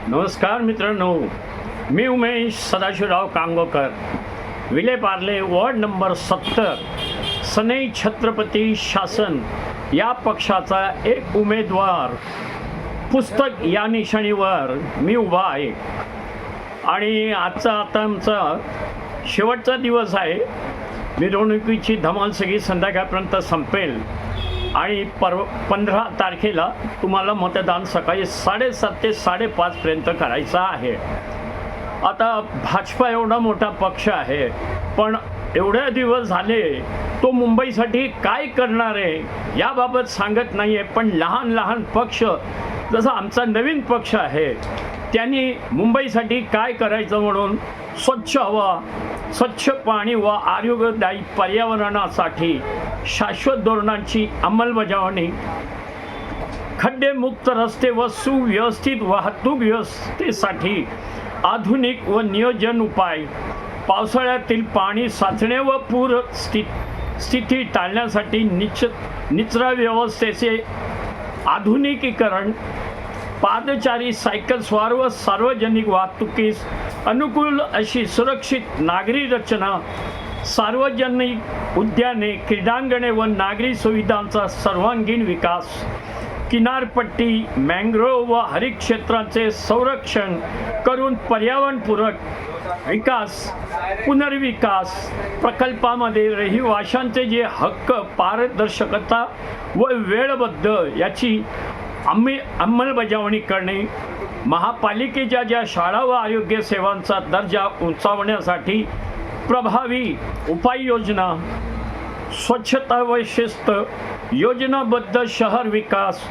नमस्कार मित्रांनो, मी Umesh Sadashivrao कांगोकर, Vile Parle ward number 70 सनई छत्रपती शासन या पक्षाचा एक उमेदवार पुस्तक या निशाणीवर मी उभा आहे. आणि आजचा आता आमचा शेवटचा दिवस आहे. मिरवणुकीची धमाल सगळी संध्याकाळपर्यंत संपेल आणि 15 तारखेला तुम्हाला मतदान सकाळी 7:30 ते 5:30पर्यंत करायचं आहे. आता भाजपा एवढा मोठा पक्ष आहे, पण एवढे दिवस झाले तो मुंबईसाठी काय करणार आहे याबाबत सांगत नाही आहे. पण लहान लहान पक्ष जसा आमचा नवीन पक्ष आहे त्यांनी मुंबईसाठी काय करायचं म्हणून स्वच्छ हवा, स्वच्छ पाणी व आरोग्यदायी पर्यावरणासाठी शाश्वत धोरणांची अंमलबजावणी, खड्डेमुक्त रस्ते व सुव्यवस्थित वाहतूक व्यवस्थेसाठी आधुनिक व नियोजन उपाय, पावसाळ्यातील पाणी साचणे व पूर स्थिती टाळण्यासाठी निचरा व्यवस्थेचे आधुनिकीकरण, पादचारी, सायकल स्वार व सार्वजनिक वाहतुकीस अनुकूल अशी सुरक्षित नागरी रचना, सार्वजनिक उद्याने, क्रीडांगणे व नागरी सुविधांचा सर्वांगीण विकास, किनारपट्टी, मॅंग्रोव्ह व हरित क्षेत्रांचे संरक्षण करून पर्यावरणपूरक विकास, पुनर्विकास प्रकल्पामध्ये रहिवाशांचे जे हक्क, पारदर्शकता व वेळबद्ध याची अंमलबजावणी करणे, महापालिकेच्या ज्या शाळा व आरोग्य सेवांचा दर्जा उंचावण्यासाठी प्रभावी उपाययोजना, स्वच्छता व शिस्त, योजनाबद्ध शहर विकास,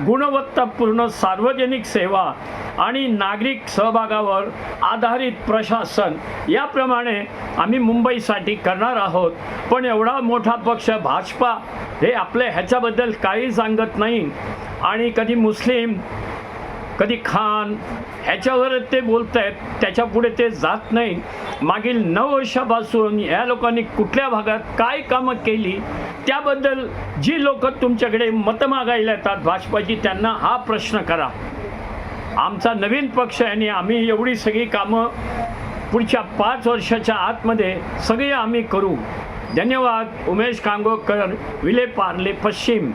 गुणवत्तापूर्ण सार्वजनिक सेवा आणि नागरिक सहभागावर आधारित प्रशासन याप्रमाणे आम्ही मुंबईसाठी करणार आहोत. पण एवढा मोठा पक्ष भाजपा हे आपल्या ह्याच्याबद्दल काही सांगत नाही आणि कधी मुस्लिम कधी खान ह्याच्यावर ते बोलत आहेत, त्याच्यापुढे ते जात नाही. मागील 9 वर्षापासून या लोकांनी कुठल्या भागात काय कामं केली त्याबद्दल जी लोक तुमच्याकडे मतं मागायला येतात भाजपाची, त्यांना हा प्रश्न करा. आमचा नवीन पक्ष आहे आणि आम्ही एवढी सगळी कामं पुढच्या 5 वर्षाच्या आतमध्ये सगळी आम्ही करू. धन्यवाद. उमेश कांगोकर, विलेपार्ले पश्चिम.